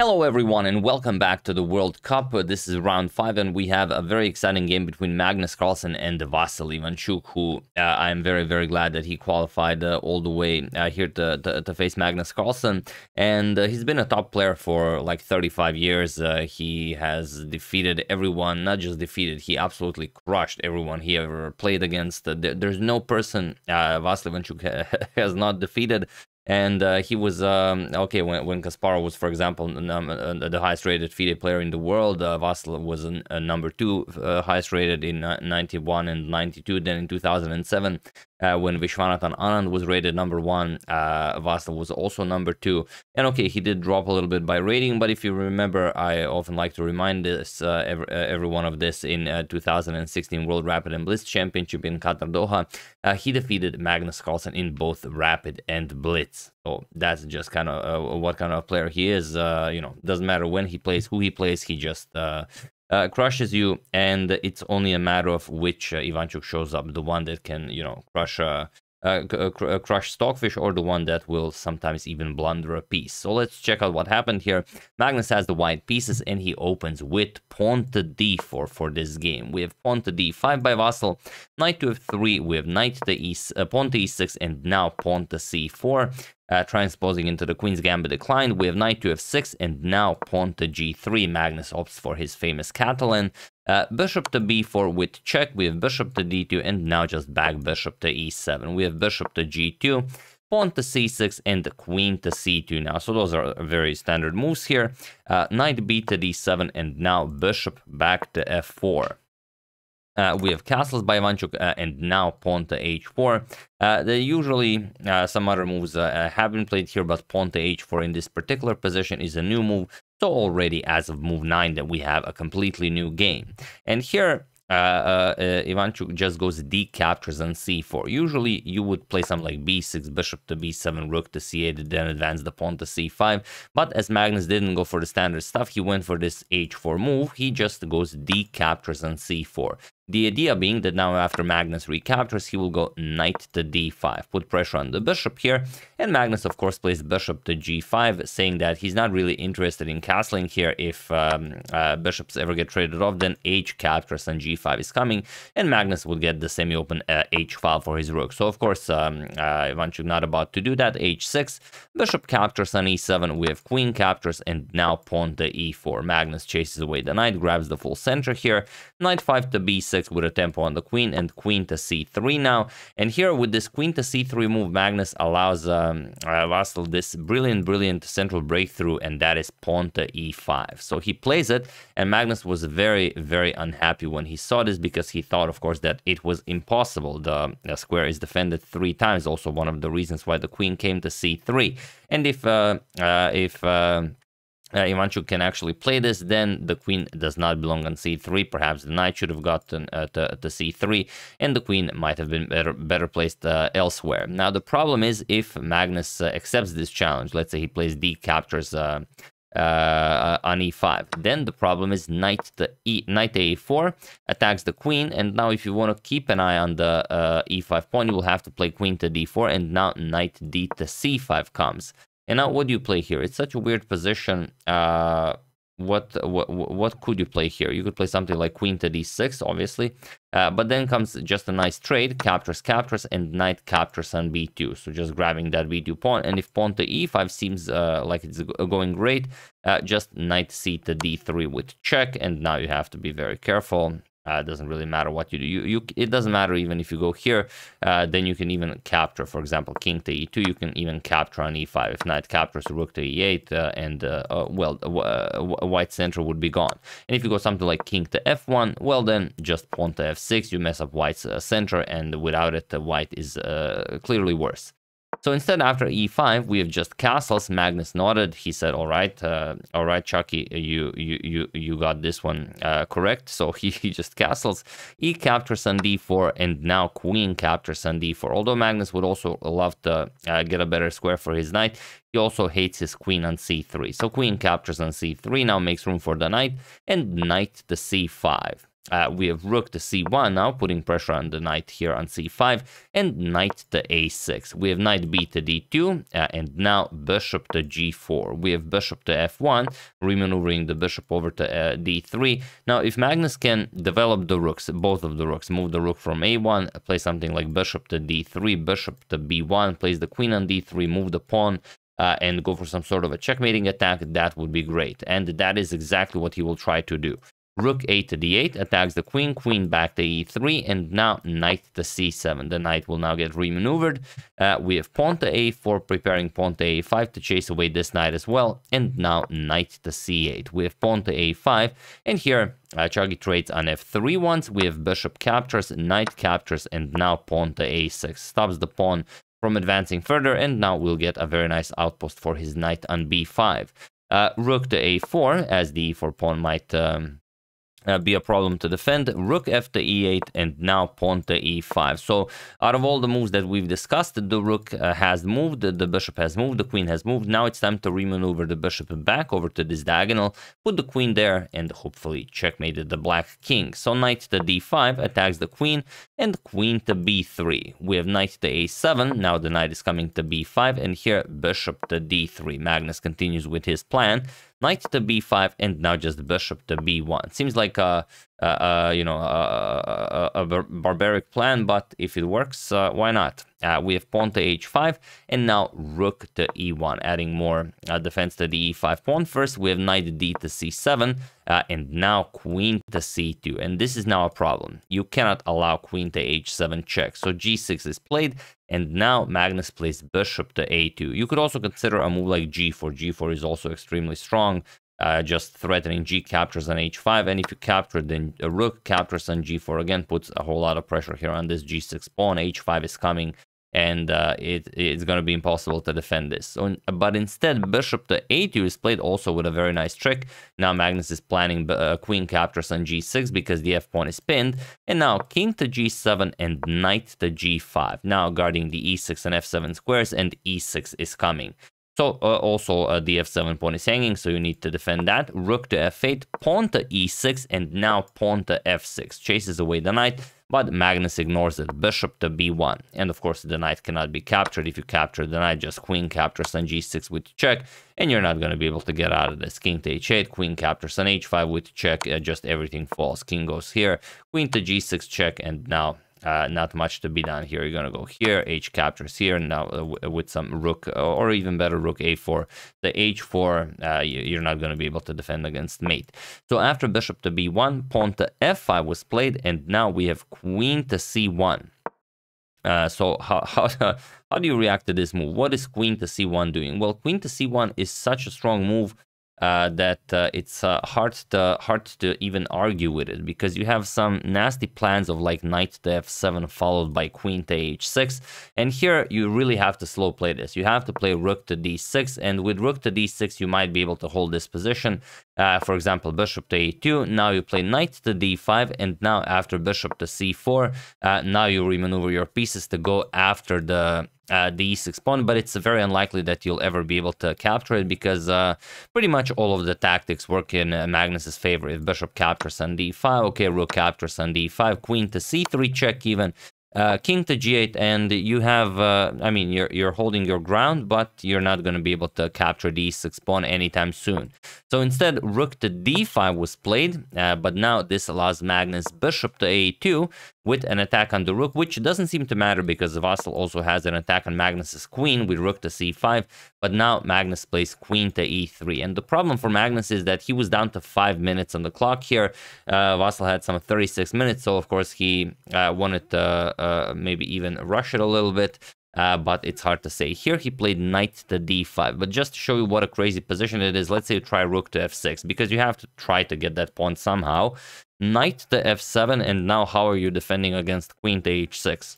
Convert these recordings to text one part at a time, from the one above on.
Hello everyone and welcome back to the World Cup. This is round 5 and we have a very exciting game between Magnus Carlsen and Vasyl Ivanchuk, who I am very glad that he qualified all the way here to face Magnus Carlsen. And he's been a top player for like 35 years. He has defeated everyone, not just defeated, he absolutely crushed everyone he ever played against. There's no person Vasyl Ivanchuk has not defeated. And he was, okay, when Kasparov was, for example, the highest rated FIDE player in the world, Vasyl was number 2 highest rated in 91 and 92. Then in 2007, when Vishwanathan Anand was rated number 1, Vasyl was also number 2. And okay, he did drop a little bit by rating, but if you remember, I often like to remind this everyone of this in 2016 World Rapid and Blitz Championship in Qatar Doha. He defeated Magnus Carlsen in both Rapid and Blitz. So that's just kind of what kind of player he is. You know, doesn't matter when he plays, who he plays, he just crushes you, and it's only a matter of which Ivanchuk shows up, the one that can, you know, crush Stockfish, or the one that will sometimes even blunder a piece. So let's check out what happened here. Magnus has the white pieces and he opens with pawn to d4 for this game. We have pawn to d5 by Vasyl, knight to f3, we have knight to pawn to e6, and now pawn to c4. Transposing into the Queen's Gambit declined, we have knight to f6, and now pawn to g3. Magnus opts for his famous Catalan. Bishop to b4 with check, we have bishop to d2, and now just back bishop to e7. We have bishop to g2, pawn to c6, and the queen to c2 now. So those are very standard moves here. Knight b to d7, and now bishop back to f4. We have castles by Ivanchuk, and now pawn to h4. Usually some other moves have been played here, but pawn to h4 in this particular position is a new move. So already as of move 9 that we have a completely new game. And here Ivanchuk just goes d captures on c4. Usually you would play something like b6, bishop to b7, rook to c8, then advance the pawn to c5. But as Magnus didn't go for the standard stuff, he went for this h4 move. He just goes d captures on c4. The idea being that now after Magnus recaptures, he will go knight to d5, put pressure on the bishop here, and Magnus of course plays bishop to g5, saying that he's not really interested in castling here. If bishops ever get traded off, then h captures on g5 is coming, and Magnus would get the semi-open h file for his rook. So of course Ivanchuk not about to do that. h6, bishop captures on e7, we have queen captures, and now pawn to e4. Magnus chases away the knight, grabs the full center here, knight 5 to b6, with a tempo on the queen, and queen to c3 now. And here with this queen to c3 move, Magnus allows Vasyl this brilliant central breakthrough, and that is pawn to e5. So he plays it, and Magnus was very unhappy when he saw this, because he thought, of course, that it was impossible. The square is defended 3 times, also one of the reasons why the queen came to c3. And if Ivanchuk can actually play this, then the queen does not belong on c3. Perhaps the knight should have gotten to c3, and the queen might have been better placed elsewhere. Now the problem is, if Magnus accepts this challenge, let's say he plays d captures on e5, then the problem is knight to a4 attacks the queen, and now if you want to keep an eye on the e5 pawn, you will have to play queen to d4, and now knight d to c5 comes. And now what do you play here? It's such a weird position. What could you play here? You could play something like queen to d6, obviously. But then comes just a nice trade, captures, and knight captures on b2. So just grabbing that b2 pawn. And if pawn to e5 seems like it's going great, just knight c to d3 with check. And now you have to be very careful. It doesn't really matter what you do. It doesn't matter even if you go here. Then you can even capture, for example, king to e2. You can even capture on e5. If knight captures, rook to e8, white center would be gone. And if you go something like king to f1, well then just pawn to f6. You mess up white's center, and without it, white is clearly worse. So instead, after e5, we have just castles. Magnus nodded. He said, all right, Chucky, you got this one correct. So he just castles. E captures on d4, and now queen captures on d4. Although Magnus would also love to get a better square for his knight, he also hates his queen on c3. So queen captures on c3 now makes room for the knight, and knight to c5. we have rook to c1 now, putting pressure on the knight here on c5, and knight to a6. We have knight b to d2, and now bishop to g4. We have bishop to f1, remaneuvering the bishop over to d3. Now, if Magnus can develop the rooks, both of the rooks, move the rook from a1, play something like bishop to d3, bishop to b1, place the queen on d3, move the pawn, and go for some sort of a checkmating attack, that would be great. And that is exactly what he will try to do. Rook a to d8 attacks the queen, queen back to e3, and now knight to c7. The knight will now get remaneuvered. We have pawn to a4, preparing pawn to a5 to chase away this knight as well, and now knight to c8. We have pawn to a5, and here Chagi trades on f3 once. We have bishop captures, knight captures, and now pawn to a6. Stops the pawn from advancing further, and now we'll get a very nice outpost for his knight on b5. Rook to a4, as the e4 pawn might be a problem to defend. Rook f to e8, and now pawn to e5. So out of all the moves that we've discussed, the rook has moved, the bishop has moved, the queen has moved. Now it's time to remaneuver the bishop back over to this diagonal, put the queen there, and hopefully checkmate the black king. So knight to d5 attacks the queen, and queen to b3. We have knight to a7. Now the knight is coming to b5, and here bishop to d3. Magnus continues with his plan. Knight to b5, and now just bishop to b1. Seems like a barbaric plan, but if it works, why not? We have pawn to h5, and now rook to e1, adding more defense to the e5 pawn. First, we have knight d to c7, and now queen to c2. And this is now a problem. You cannot allow queen to h7 check. So g6 is played, and now Magnus plays bishop to a2. You could also consider a move like g4. g4 is also extremely strong, just threatening g captures on h5. And if you capture, then a rook captures on g4. Again, puts a whole lot of pressure here on this g6 pawn. h5 is coming, and it's going to be impossible to defend this. So, but instead, bishop to a2 is played, also with a very nice trick. Now Magnus is planning queen captures on g6 because the f-pawn is pinned. And now king to g7 and knight to g5. Now guarding the e6 and f7 squares, and e6 is coming. So also the f7 pawn is hanging, so you need to defend that. Rook to f8, pawn to e6, and now pawn to f6. Chases away the knight, but Magnus ignores it. Bishop to b1. And of course, the knight cannot be captured. If you capture the knight, just queen captures on g6 with check, and you're not going to be able to get out of this. King to h8, queen captures on h5 with check, just everything falls. King goes here, queen to g6 check, and now not much to be done here. You're going to go here, h captures here, and now with some rook, or even better, rook a4, the h4, you're not going to be able to defend against mate. So after bishop to b1, pawn to f5 was played, and now we have queen to c1. So how do you react to this move? What is queen to c1 doing? Well, queen to c1 is such a strong move that it's hard to even argue with it, because you have some nasty plans of like knight to f7 followed by queen to h6, and here you really have to slow play this. You have to play rook to d6, and with rook to d6 you might be able to hold this position. For example, bishop to a2, now you play knight to d5, and now after bishop to c4, now you remaneuver your pieces to go after the e6 pawn, but it's very unlikely that you'll ever be able to capture it, because pretty much all of the tactics work in Magnus's favor. If bishop captures on d5, okay, rook captures on d5, queen to c3 check even, king to g8, and you have, I mean, you're holding your ground, but you're not going to be able to capture the e6 pawn anytime soon. So instead, rook to d5 was played, but now this allows Magnus bishop to a2 with an attack on the rook, which doesn't seem to matter because Vasyl also has an attack on Magnus's queen with rook to c5, but now Magnus plays queen to e3. And the problem for Magnus is that he was down to 5 minutes on the clock here. Vasyl had some 36 minutes, so of course he wanted to maybe even rush it a little bit. But it's hard to say. Here he played knight to d5, but just to show you what a crazy position it is, let's say you try rook to f6, because you have to try to get that pawn somehow. Knight to f7, and now how are you defending against queen to h6?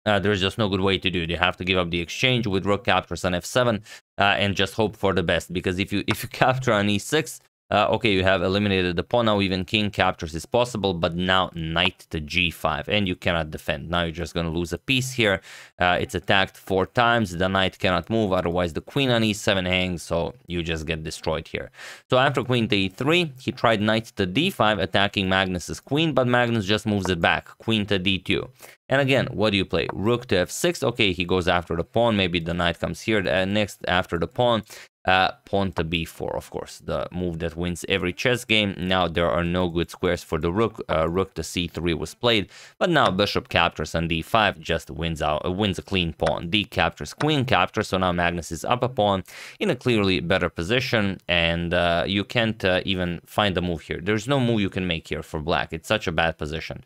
There's just no good way to do it. You have to give up the exchange with rook captures on f7 and just hope for the best, because if you capture on e6, Okay, you have eliminated the pawn. Now even king captures is possible, but now knight to g5, and you cannot defend. Now you're just going to lose a piece here. It's attacked 4 times. The knight cannot move, otherwise the queen on e7 hangs, so you just get destroyed here. So after queen to e3, he tried knight to d5, attacking Magnus's queen, but Magnus just moves it back. Queen to d2. And again, what do you play? Rook to f6. Okay, he goes after the pawn. Maybe the knight comes here next after the pawn. Pawn to b4, of course, the move that wins every chess game. Now there are no good squares for the rook. Rook to c3 was played, but now bishop captures on d5, just wins a clean pawn. D captures, queen captures, so now Magnus is up a pawn in a clearly better position, and you can't even find a move here. There's no move you can make here for black. It's such a bad position.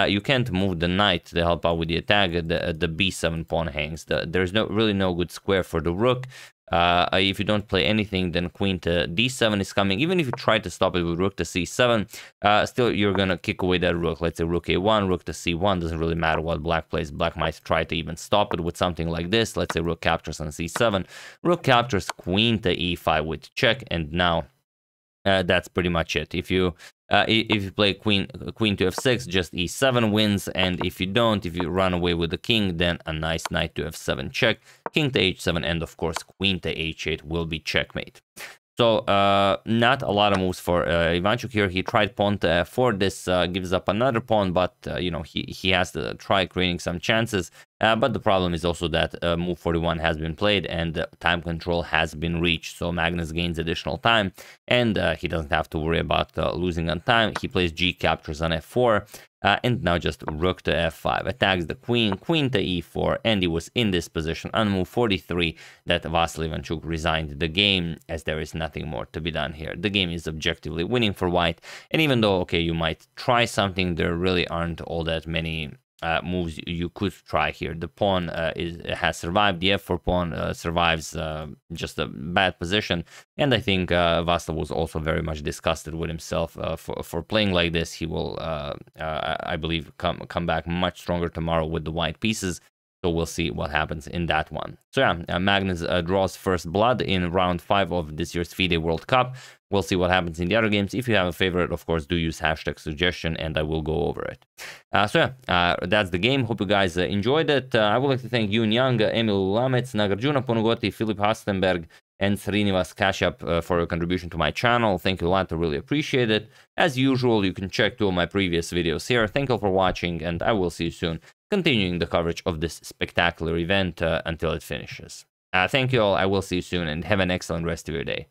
You can't move the knight to help out with the attack. The b7 pawn hangs. There's really no good square for the rook. If you don't play anything, then queen to d7 is coming. Even if you try to stop it with rook to c7, still you're gonna kick away that rook. Let's say rook a1, rook to c1, doesn't really matter what black plays. Black might try to even stop it with something like this. Let's say rook captures on c7, rook captures, queen to e5 with check, and now that's pretty much it. If you play queen to f6, just e7 wins, and if you don't, if you run away with the king, then a nice knight to f7 check, king to h7, and of course queen to h8 will be checkmate. So not a lot of moves for Ivanchuk here. He tried pawn to f4. This gives up another pawn, but you know, he has to try creating some chances. But the problem is also that move 41 has been played and time control has been reached. So Magnus gains additional time, and he doesn't have to worry about losing on time. He plays g captures on f4. And now just rook to f5, attacks the queen, queen to e4, and he was in this position on move 43 that Vasyl Ivanchuk resigned the game, as there is nothing more to be done here. The game is objectively winning for white, and even though, okay, you might try something, there really aren't all that many moves you could try here. The pawn has survived, the f4 pawn survives just a bad position, and I think Vasyl was also very much disgusted with himself for playing like this. He will, I believe, come back much stronger tomorrow with the white pieces. So we'll see what happens in that one. So yeah, Magnus draws first blood in round 5 of this year's FIDE World Cup. We'll see what happens in the other games. If you have a favorite, of course, do use hashtag suggestion and I will go over it. So yeah, that's the game. Hope you guys enjoyed it. I would like to thank Yoon Young, Emil Lamets, Nagarjuna Ponugoti, Philip Hastenberg, and Srinivas Kashyap for your contribution to my channel. Thank you a lot. I really appreciate it. As usual, you can check 2 of my previous videos here. Thank you for watching, and I will see you soon, continuing the coverage of this spectacular event until it finishes. Thank you all. I will see you soon, and have an excellent rest of your day.